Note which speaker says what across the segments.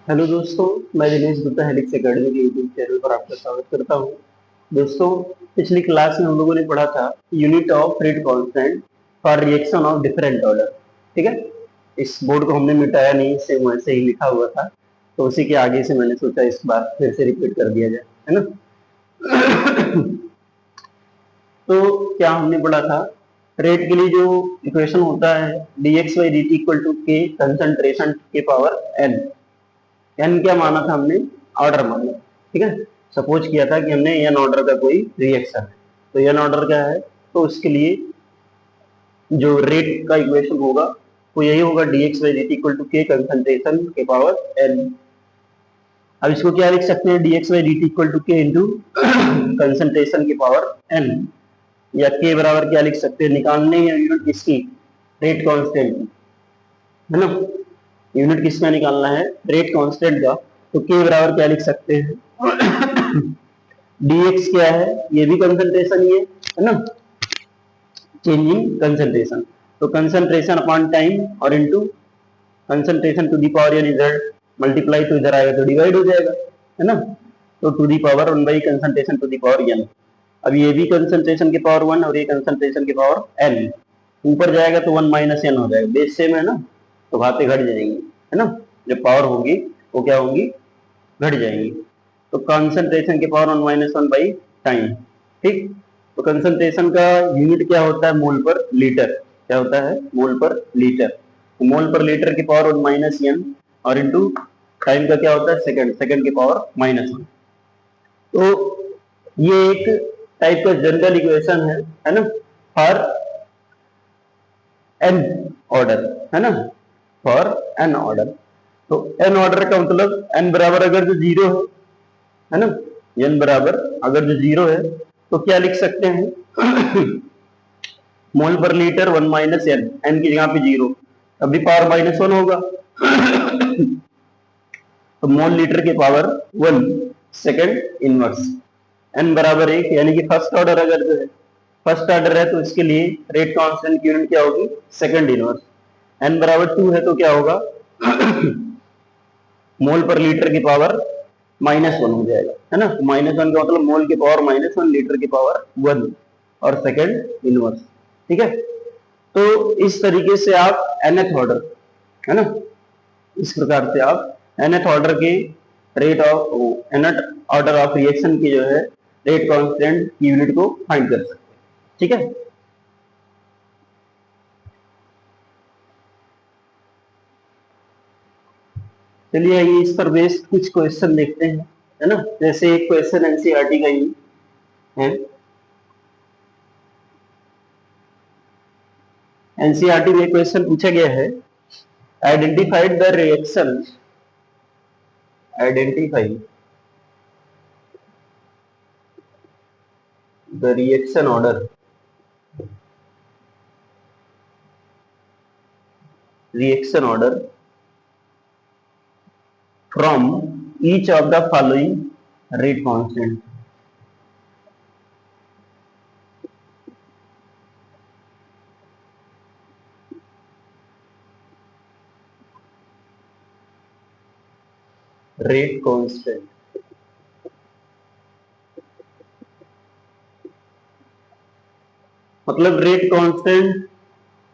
Speaker 1: Hello दोस्तों, मैं Dinesh Gupta helix academy के यूट्यूब चैनल पर आपका स्वागत करता हूं। दोस्तों, पिछली क्लास में हम लोगों ने पढ़ा था unit of rate constant for reaction of different order. ठीक है, इस बोर्ड को हमने मिटाया नहीं, सेम वैसे ही लिखा हुआ था, तो उसी के आगे से मैंने सोचा इस बार फिर से रिपीट कर दिया जाए, है ना। तो क्या हमने पढ़ा था, रेट के लिए जो इक्वेशन होता है dx by dt equal to k concentration के पावर n। एन क्या माना था हमने? ऑर्डर माना। ठीक है, सपोज किया था कि हमने एन ऑर्डर का कोई रिएक्शन है, तो एन ऑर्डर का है, तो उसके लिए जो रेट का इक्वेशन होगा वो यही होगा dx by dt equal to k concentration के पावर n। अब इसको क्या लिख सकते हैं? dx by dt equal to k into concentration के पावर n, या के बराबर क्या लिख सकते हैं? निकालने या यूनिट किसकी? रेट कांस्टेंट की, है ना। यूनिट किसका निकालना है? रेट कांस्टेंट का। तो के बराबर क्या लिख सकते हैं? dx क्या है? ये भी कंसंट्रेशन ही है ना, चेंज इन कंसंट्रेशन। तो कंसंट्रेशन अपॉन टाइम और into concentration to the power या रिजल्ट, मल्टीप्लाई तो इधर आएगा तो डिवाइड हो जाएगा, है ना। तो to the power 1 by concentration to the power n। अब ये भी कंसंट्रेशन के पावर 1 और ये कंसंट्रेशन के पावर n, ऊपर जाएगा तो 1 माइनस n हो जाएगा, बेस सेम है ना, तो बातें घट जाएंगी, है ना। जब पावर होगी वो क्या होंगी? घट जाएंगी। तो कंसंट्रेशन के पावर 1 माइनस 1 बाई टाइम। ठीक, तो कंसंट्रेशन का यूनिट क्या होता है? मोल पर लीटर। क्या होता है? मोल पर लीटर। तो मोल पर लीटर की पावर 1 माइनस एन और इंटू टाइम का क्या होता है? सेकंड। सेकंड की पावर माइनस 1। तो ये एक टाइप का जनरल इक्वेशन है ना, फॉर एन ऑर्डर, है ना, फॉर एन ऑर्डर। तो एन ऑर्डर का मतलब एन बराबर अगर जो जीरो है ना, एन बराबर अगर जो जीरो है तो क्या लिख सकते हैं? मोल पर लीटर 1 माइनस एन, एन की जगह पे जीरो, अभी पावर माइनस 1 होगा। तो मोल लीटर की पावर 1 सेकंड इनवर्स, एन बराबर 1, यानी कि फर्स्ट ऑर्डर अगर जो है, फर्स्ट ऑर्डर है तो इसके लिए रेट कांस्टेंट की यूनिट क्या होगी? Second inverse. एन बराबर 2 है तो क्या होगा? मोल पर लीटर की पावर माइनस 1 हो जाएगा, है ना। माइनस 1 का मतलब मोल की पावर माइनस 1, लीटर की पावर 1 और सेकंड इनवर्स। ठीक है, तो इस तरीके से आप nth ऑर्डर, है ना, इस प्रकार से आप nth ऑर्डर के rate of nth order of reaction की जो है रेट कांस्टेंट की यूनिट को फाइंड कर सकते हैं। ठीक है, चलिए आइए इस पर बेस्ड कुछ क्वेश्चन देखते हैं, है ना। जैसे एक क्वेश्चन एनसीईआरटी का ही है। एनसीईआरटी में क्वेश्चन पूछा गया है, identified the reaction, identify the reaction order, reaction order from each of the following rate constant। Rate constant मतलब रेट कांस्टेंट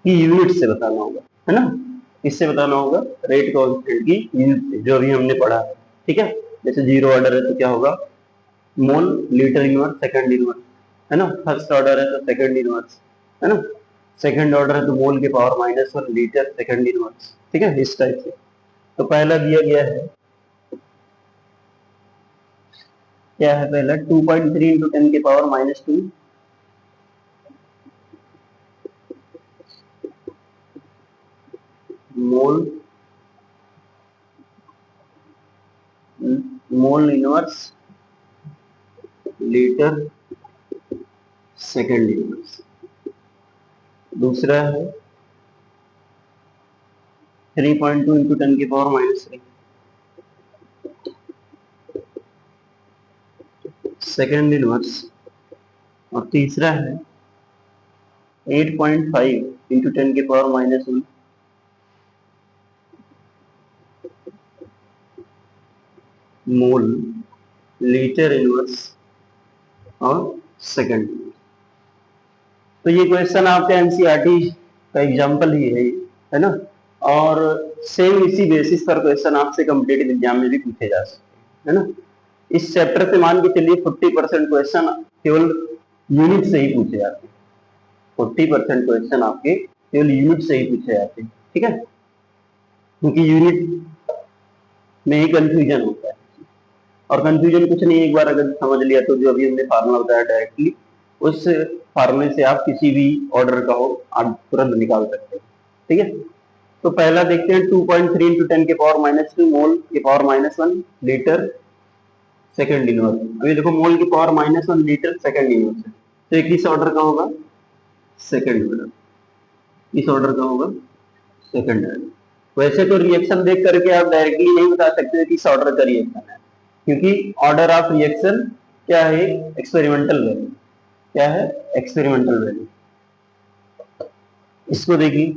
Speaker 1: की यूनिट से बताना होगा, है ना। इससे बताना होगा रेट कांस्टेंट की यूनिट से, जो अभी हमने पढ़ा है। ठीक है, जैसे जीरो ऑर्डर है तो क्या होगा? मोल लीटर इनवर्स सेकंड इनवर्स, है ना। फर्स्ट ऑर्डर है तो सेकंड इनवर्स, है ना। सेकंड ऑर्डर है तो मोल के power minus 1 litre second inverse. ठीक है, इस टाइप से। तो पहला दिया गया है, क्या है पहला? 2.3 इंटू 10 के power minus 2 mole, mole inverse litre second inverse. दूसरा है 3.2 इंटू 10 की पावर माइनस 3 सेकंड इनवर्स। और तीसरा है 8.5 इंटू 10 की पावर माइनस 1 मोल लीटर इनवर्स और सेकंड। तो ये क्वेश्चन आपके एनसीईआरटी का एग्जाम्पल ही है ना। और सेम इसी बेसिस पर क्वेश्चन आपसे कॉम्पिटिटिव एग्जाम में भी पूछे जा सकते हैं, है ना। इस चैप्टर से मान के चलिए 40% क्वेश्चन केवल यूनिट से ही पूछे जाते हैं। 40% क्वेश्चन आपके केवल यूनिट से ही पूछे जाते हैं, ठीक है, क्योंकि यूनिट में ही कंफ्यूजन होता है। और कंफ्यूजन कुछ नहीं, एक बार अगर समझ लिया तो जो अभी हमने फार्मूला बताया डायरेक्टली उस फार्मूले से आप किसी भी ऑर्डर का हो आप तुरंत निकाल सकते हैं, ठीक है। तो पहला देखते हैं 2.3 इंटू 10 के पावर -2 मोल के पावर -1 लीटर सेकंड इनवर्स। अभी देखो मोल की पावर -1 लीटर सेकंड इनवर्स है, तो ये किस ऑर्डर का होगा? Second order. इस ऑर्डर का होगा सेकंड ऑर्डर। वैसे तो रिएक्शन देख करके आप डायरेक्टली नहीं बता सकते किस ऑर्डर का रिएक्शन है, क्योंकि ऑर्डर ऑफ रिएक्शन क्या है? Experimental value. क्या है? Experimental value. इसको देखिए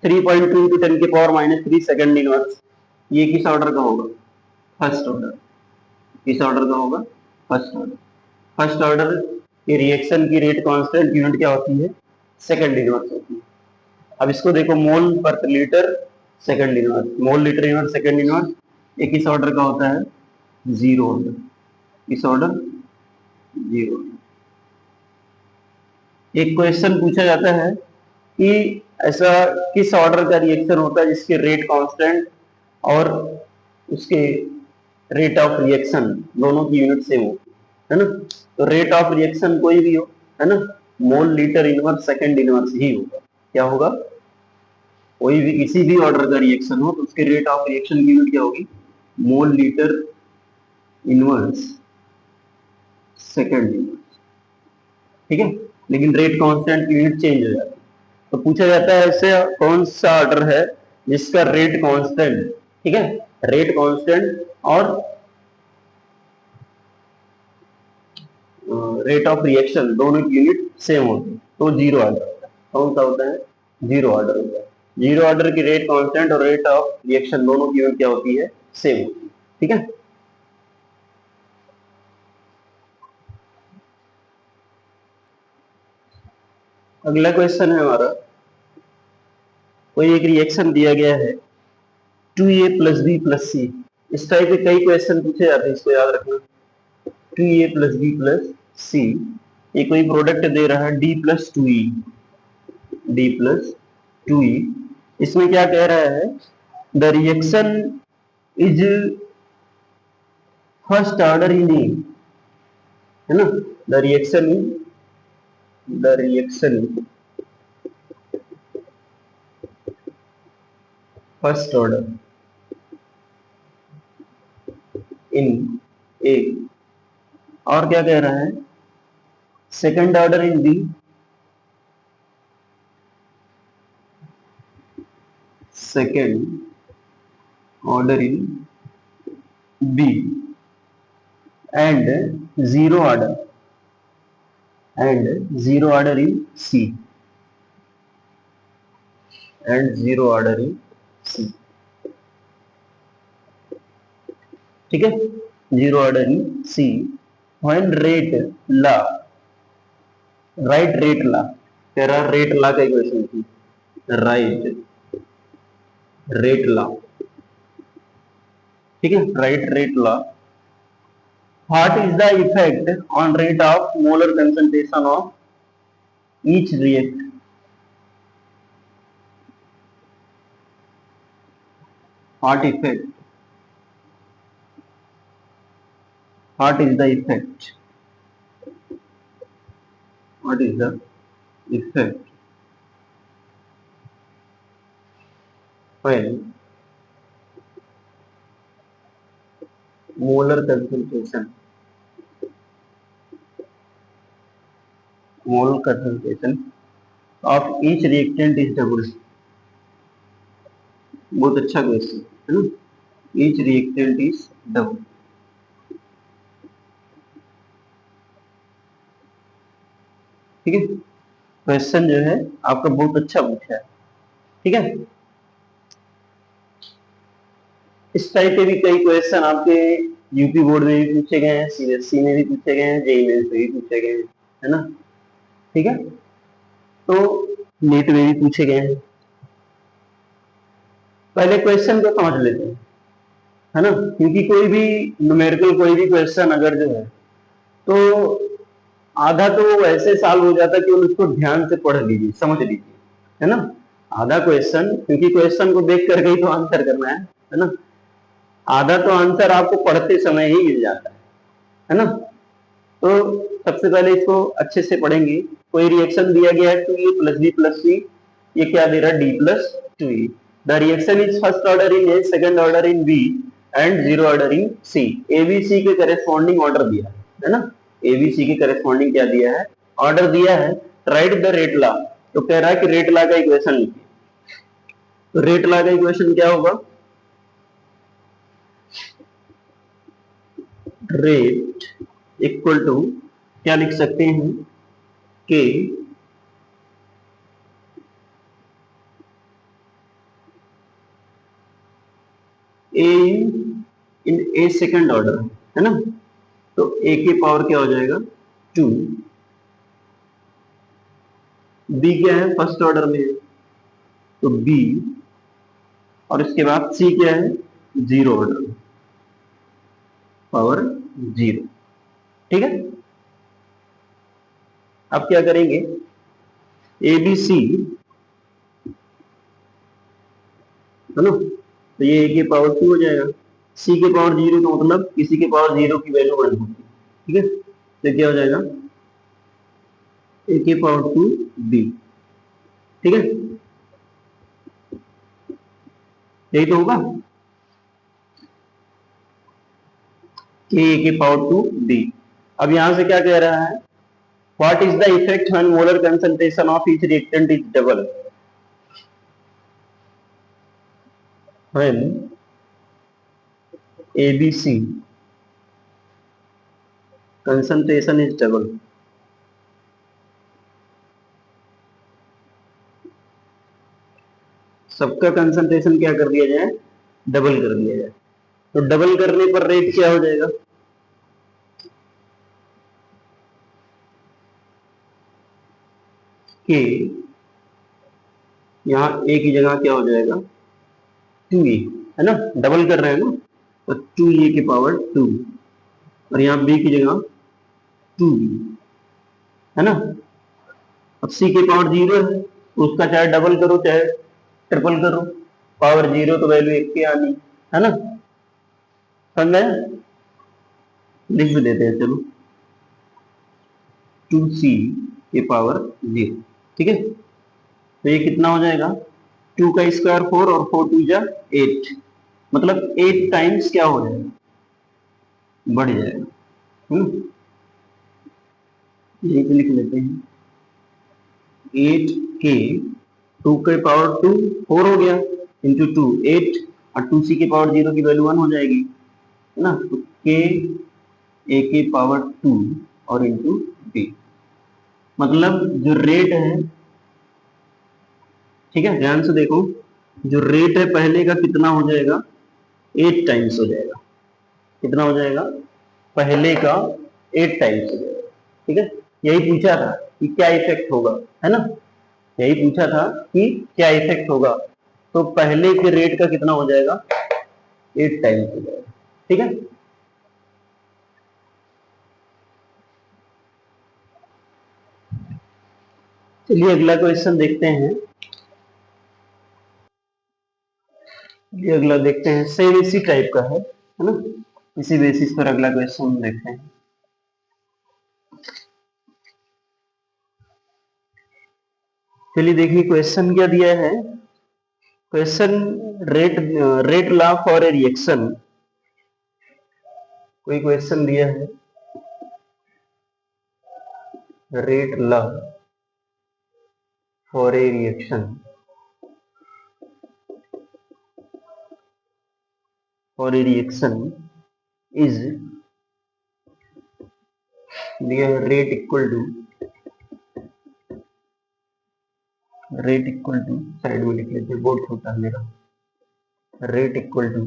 Speaker 1: 3.2 इंटू 10 के पावर -3 सेकंड इनवर्स, ये किस ऑर्डर का होगा? First order. किस ऑर्डर का होगा? First order. फर्स्ट ऑर्डर की रिएक्शन की रेट कांस्टेंट यूनिट क्या होती है? सेकंड इनवर्स होती है। अब इसको देखो मोल पर लीटर सेकंड इनवर्स, मोल लीटर इनवर्स सेकंड इनवर्स, ये किस ऑर्डर का होता है? Zero order. इस ऑर्डर जीरो। एक क्वेश्चन पूछा जाता है कि ऐसा किस ऑर्डर का रिएक्शन होता है जिसके रेट कांस्टेंट और उसके रेट ऑफ रिएक्शन दोनों की यूनिट सेम हो, है ना। तो रेट ऑफ रिएक्शन कोई भी हो, है ना, mole litre inverse second inverse ही होगा। क्या होगा? कोई भी किसी भी ऑर्डर का रिएक्शन हो तो उसके रेट ऑफ रिएक्शन की यूनिट क्या होगी? मोल लीटर इनवर्स सेकंड इनवर्स, ठीक है। लेकिन रेट कांस्टेंट की यूनिट चेंज हो जाती है। तो पूछा जाता है ऐसे कौन सा ऑर्डर है जिसका रेट कांस्टेंट, ठीक है, रेट कांस्टेंट और रेट ऑफ रिएक्शन दोनों की यूनिट सेम होती है, तो जीरो ऑर्डर होता है। कौन सा होता है? जीरो ऑर्डर होता है। जीरो ऑर्डर की रेट कांस्टेंट और रेट ऑफ रिएक्शन दोनों की यूनिट क्या होती है? सेम होती है, ठीक है। अगला क्वेश्चन है हमारा, कोई एक रिएक्शन दिया गया है 2a प्लस बी प्लस सी। इस टाइप के कई क्वेश्चन पूछे जाते हैं, इसको याद रखना। 2a प्लस बी प्लस सी, ये कोई प्रोडक्ट दे रहा है d plus two E, D plus two E. इसमें क्या कह रहा है? The reaction is first order in E, है ना। The reaction first order in A. और क्या कह रहा है? Second order in B, second order in B and zero order in C, and zero order in C, ठीक है, zero order in C. When rate law, right rate law, कह रहा rate ला का इक्वेशन थी, राइट रेट ला, ठीक है, right rate law. What is the effect on rate of molar concentration of each react? What effect, what is the effect, what is the effect when molar concentration, molar concentration of each reactant is double. बहुत अच्छा question है ना। Each reactant is double, ठीक है। Question जो है आपका बहुत अच्छा पूछा है, ठीक है। इस टाइप के भी कई क्वेश्चन आपके यूपी बोर्ड में भी पूछे गए हैं, सीबीएसई में भी पूछे गए हैं, जेईई में भी पूछे गए हैं, है ना। ठीक है, तो नीट में भी पूछे गए हैं। पहले क्वेश्चन को समझ लेते हैं, है ना, क्योंकि कोई भी न्यूमेरिकल कोई भी क्वेश्चन अगर जो है तो आधा तो ऐसे साल हो जाता है कि उसको ध्यान से पढ़ लीजिए, समझ लीजिए, है ना। आधा क्वेश्चन, क्योंकि क्वेश्चन को देख करके ही तो आंसर करना है ना। आधा तो आंसर आपको पढ़ते समय ही मिल जाता है ना। तो सबसे पहले इसको अच्छे से पढ़ेंगे। कोई रिएक्शन दिया गया है 2a प्लस बी प्लस सी, ये क्या दे रहा है, D plus 2e। The reaction is first order in A, second order in B and zero order in C. ABC के करेस्पॉन्डिंग ऑर्डर दिया है ना। एबीसी के करेस्पॉन्डिंग क्या दिया है, ऑर्डर दिया है। राइट द रेट लॉ, तो कह रहा है कि रेट लॉ का इक्वेशन लिखिए। तो रेट लॉ का इक्वेशन क्या होगा, रेट इक्वल टू क्या लिख सकते हैं, के ए इन ए सेकंड ऑर्डर, है ना। तो ए की पावर क्या हो जाएगा, 2। बी क्या है, फर्स्ट ऑर्डर में है, तो बी, और इसके बाद सी क्या है, जीरो ऑर्डर में, पावर 0। ठीक है, अब क्या करेंगे, ए बी सी, है ना, तो ये ए की पावर 2 हो जाएगा। सी के पावर 0 का मतलब किसी के पावर 0 की वैल्यू 1 होगी। ठीक है, तो क्या हो जाएगा, ए की पावर 2 बी। ठीक है, यही तो होगा, कि ए की पावर 2 बी। अब यहां से क्या कह रहा है, what is the effect when molar concentration of each reactant is double, when ABC concentration is double. सबका कंसंट्रेशन क्या कर दिया जाए, डबल कर दिया जाए। तो डबल करने पर रेट क्या हो जाएगा, कि यहाँ ए की जगह क्या हो जाएगा, 2e, है ना, डबल कर रहे हैं ना, तो 2e की पावर 2, और यहाँ बी की जगह 2b, है ना। अब सी की पावर 0 है, तो उसका चाहे डबल करो चाहे ट्रिपल करो, पावर 0 तो वैल्यू 1 की आनी, है ना। समझ में, लिख भी देते हैं चलो, 2c की पावर 0। ठीक है, तो ये कितना हो जाएगा, 2 का स्क्वायर 4 और 4 2 जा 8, मतलब 8 टाइम्स क्या हो जाएगा, बढ़ जाएगा, है ना। यही पे लिख लेते हैं, 8 के 2 के पावर 2 4 हो गया, इंटू 2 8, और 2c की पावर 0 की वैल्यू 1 हो जाएगी, है ना। तो के ए की पावर 2 और इंटू बी, मतलब जो रेट है, ठीक है, ध्यान से देखो, जो रेट है पहले का कितना हो जाएगा, 8 टाइम्स हो जाएगा। कितना हो जाएगा, पहले का 8 टाइम्स हो जाएगा। ठीक है, यही पूछा था कि क्या इफेक्ट होगा, है ना। यही पूछा था कि क्या इफेक्ट होगा, तो पहले के रेट का कितना हो जाएगा, 8 टाइम्स हो जाएगा। ठीक है, चलिए अगला क्वेश्चन देखते हैं। ये अगला देखते हैं, सेम इसी टाइप का है ना। इसी बेसिस पर अगला क्वेश्चन देखते हैं। चलिए देखिए क्वेश्चन क्या दिया है। Question, rate rate law for a reaction, कोई क्वेश्चन दिया है, rate law for a reaction, for a reaction is दिया है, रेट इक्वल टू, साइड में लिख लेते हैं, बोर्ड छोटा है मेरा, rate equal to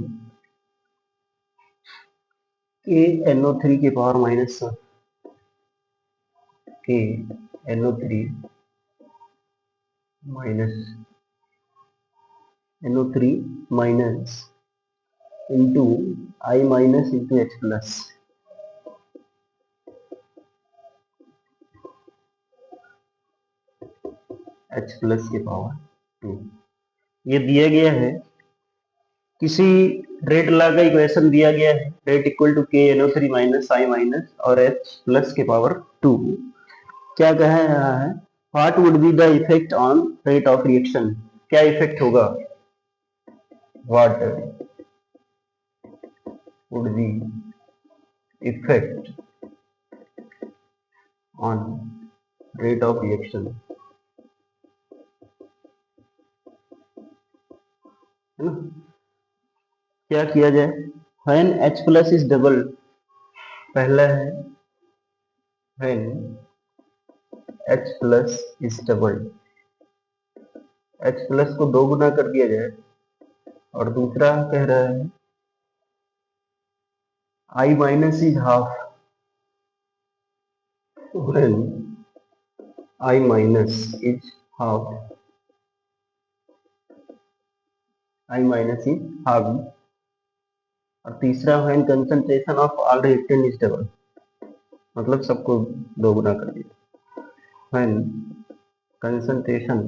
Speaker 1: k NO3 की पावर माइनस के NO3 minus NO3 minus into I minus into H plus की पावर 2। ये दिया गया है, किसी रेट लॉ का इक्वेशन दिया गया है, rate equal to k NO3 minus I minus और H प्लस के पावर 2। क्या कह रहा है, what would be the effect on rate of reaction, क्या इफेक्ट होगा, what would be effect on rate of reaction, है ना। क्या किया जाए, when H plus is double, पहला है when H plus is double, H plus को 2 गुना कर दिया जाए, और दूसरा कह रहा है I minus is half, when I minus is half, I minus is half, और तीसरा when concentration of all reactant is double, मतलब सबको 2 गुना कर दिया, when concentration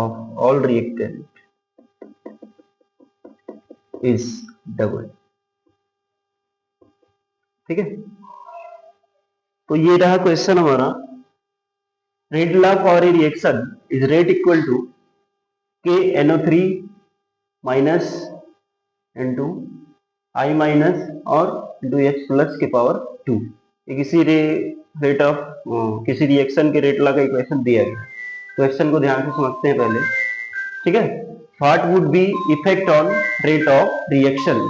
Speaker 1: of all reactant is double. ठीक है, तो ये रहा क्वेश्चन हमारा, rate law for a reaction is rate equal to k NO3 minus into I minus और इंटू H प्लस के पावर 2। किसी रेट ऑफ किसी रिएक्शन के रेट लॉ का इक्वेशन दिया गया, क्वेश्चन को ध्यान से समझते हैं पहले। ठीक है, what would be effect on rate of reaction,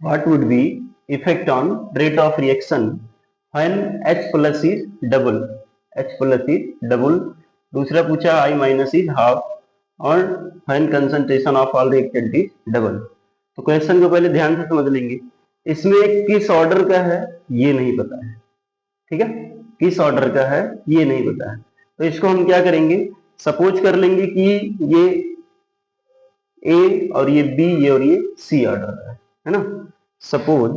Speaker 1: what would be effect on rate of reaction when H plus is double, H plus is double, दूसरा पूछा I minus is half, और when concentration of all reactant is double। तो question को पहले ध्यान से समझ लेंगे, इसमें किस ऑर्डर का है ये नहीं पता है, ठीक है, किस ऑर्डर का है ये नहीं पता है, तो इसको हम क्या करेंगे, सपोज कर लेंगे कि ये ए और ये बी, ये और ये सी ऑर्डर है ना। Suppose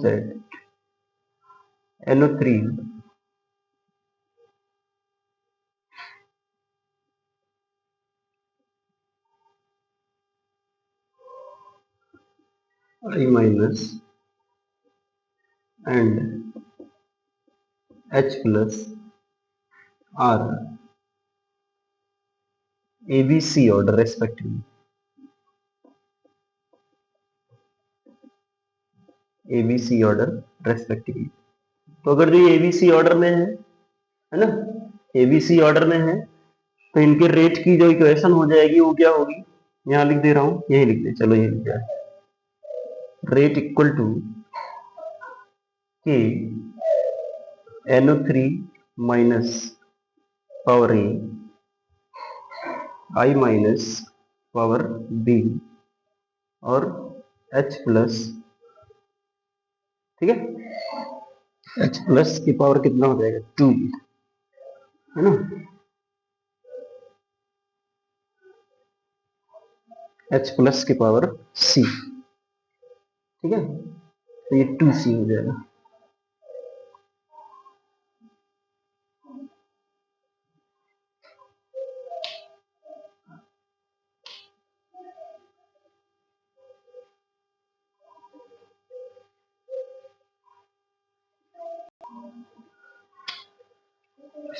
Speaker 1: that NO3 I minus and H plus are ABC order respectively, ABC order respectively। तो अगर ये ABC ऑर्डर में है ना, ABC ऑर्डर में है, तो इनके रेट की जो इक्वेशन हो जाएगी वो क्या होगी, यहाँ लिख दे रहा हूं, यही लिख दे, चलो ये लिख दिया, rate equal to k NO3 minus power a I minus power b और H प्लस, ठीक है, H प्लस की पावर कितना हो जाएगा 2, है ना, H प्लस की पावर C, ठीक है, तो ये 2C हो जाएगा।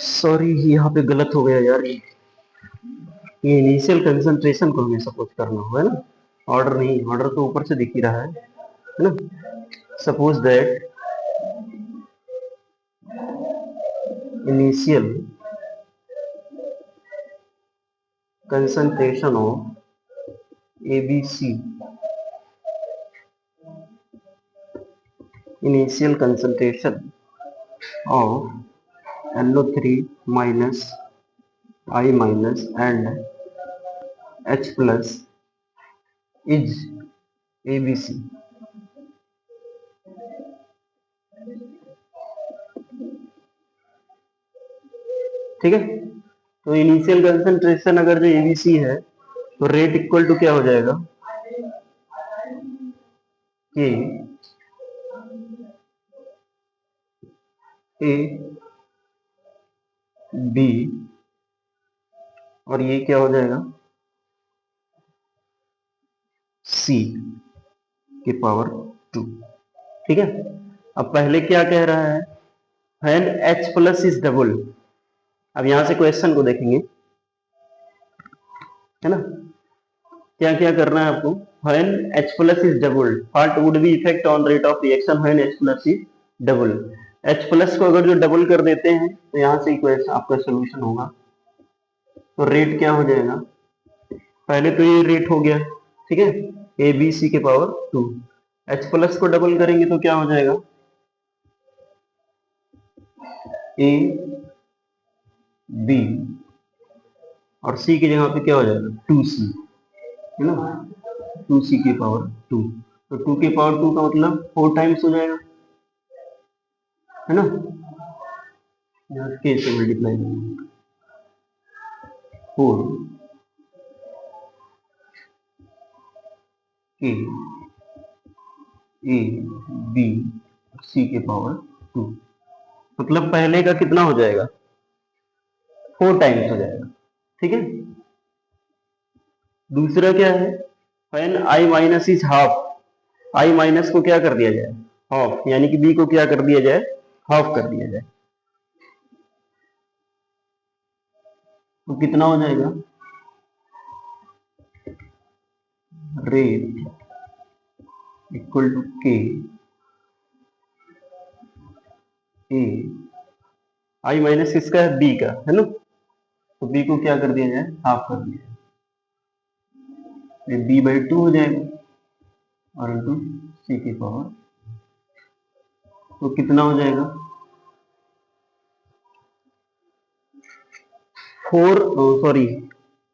Speaker 1: सॉरी यहाँ पे गलत हो गया यार, ये इनिशियल कंसंट्रेशन को हमें सपोज करना होगा ना, ऑर्डर नहीं, ऑर्डर तो ऊपर से दिख ही रहा है ना। Suppose that initial concentration of ABC, initial concentration of NO3 minus I minus and H plus is ABC. ठीक है, तो इनिशियल कंसंट्रेशन अगर जो ABC है तो रेट इक्वल टू क्या हो जाएगा कि ए बी और ये क्या हो जाएगा सी के पावर 2। ठीक है, अब पहले क्या कह रहा है when H plus is double. अब यहां से क्वेश्चन को देखेंगे, है ना, क्या क्या करना है आपको। When H plus is double what would be effect on rate of reaction when H plus is double. H plus को अगर जो डबल कर देते हैं तो यहां से इक्वेशन आपका सोल्यूशन होगा। तो रेट क्या हो जाएगा, पहले तो ये रेट हो गया, ठीक है, ए बी सी के पावर 2। H प्लस को डबल करेंगे तो क्या हो जाएगा ए बी और सी की जगह पे क्या हो जाएगा 2C, है ना, 2C की पावर 2। तो 2 की पावर 2 का मतलब 4 टाइम्स हो जाएगा, है ना, यहाँ के से मल्टीप्लाई करेंगे 4 के ए बी सी के पावर 2, मतलब पहले का कितना हो जाएगा 4 टाइम्स हो जाएगा। ठीक है, दूसरा क्या है when I minus is half, I minus को क्या कर दिया जाए हाफ, यानी कि बी को क्या कर दिया जाए हाफ कर दिया जाए, तो कितना हो जाएगा रेट इक्वल टू के ए आई माइनस किसका है बी का, है ना, तो बी को क्या कर दिया जाए हाफ कर दिया जाए, बी बाई 2 हो जाएगा और इंटू सी की पावर, तो कितना हो जाएगा 4, सॉरी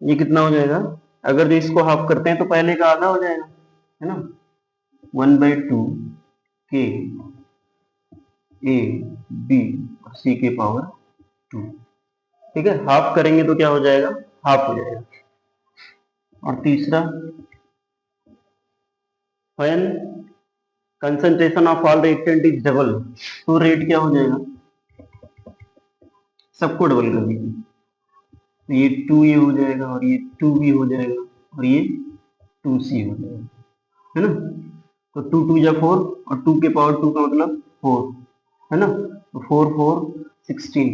Speaker 1: ये कितना हो जाएगा, अगर जो इसको हाफ करते हैं तो पहले का आधा हो जाएगा, है ना, 1/2 के ए बी और सी के पावर 2। ठीक है, हाफ करेंगे तो क्या हो जाएगा हाफ हो जाएगा। और तीसरा when concentration of all reactant is double, तो रेट क्या हो जाएगा, सबको डबल कर दीजिए, तो ये 2 ये हो जाएगा और ये 2 भी हो जाएगा और ये 2C हो जाएगा, है ना, तो 2 2 या 4 और 2 के पावर 2 का मतलब 4, है ना, तो 4 4 16,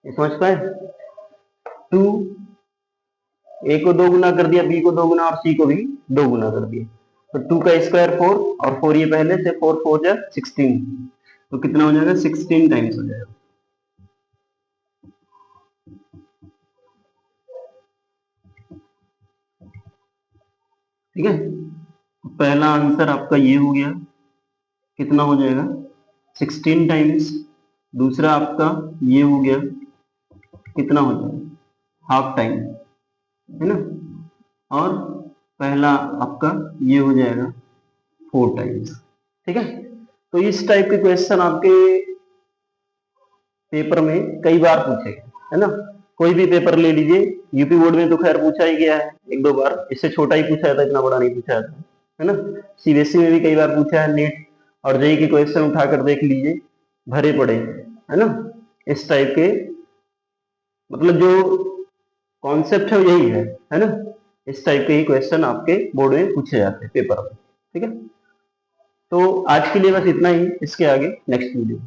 Speaker 1: ये समझ पाए। 2 ए को 2 गुना कर दिया, बी को 2 गुना और सी को भी 2 गुना कर दिया, तो 2 का स्क्वायर 4 और 4 ये पहले से 4 4 जा 16, तो कितना हो जाएगा 16 टाइम्स हो जाएगा। ठीक है, तो पहला आंसर आपका ये हो गया, कितना हो जाएगा 16 टाइम्स। दूसरा आपका ये हो गया, कितना हो जाएगा हाफ टाइम, है ना, और पहला आपका ये हो जाएगा 4 टाइम्स। ठीक है, तो इस टाइप के क्वेश्चन आपके पेपर में कई बार पूछे गए, है ना, कोई भी पेपर ले लीजिए, यूपी बोर्ड में तो खैर पूछा ही गया है 1 2 बार, इससे छोटा ही पूछा था, इतना बड़ा नहीं पूछा था, है ना, सीबीएसई में भी कई बार पूछा है, नीट और जेईई के क्वेश्चन उठाकर देख लीजिए, भरे पड़े, है ना, इस टाइप के, मतलब जो कॉन्सेप्ट है यही है ना, इस टाइप के ही क्वेश्चन आपके बोर्ड में पूछे जाते हैं पेपर में। ठीक है, तो आज के लिए बस इतना ही, इसके आगे नेक्स्ट वीडियो।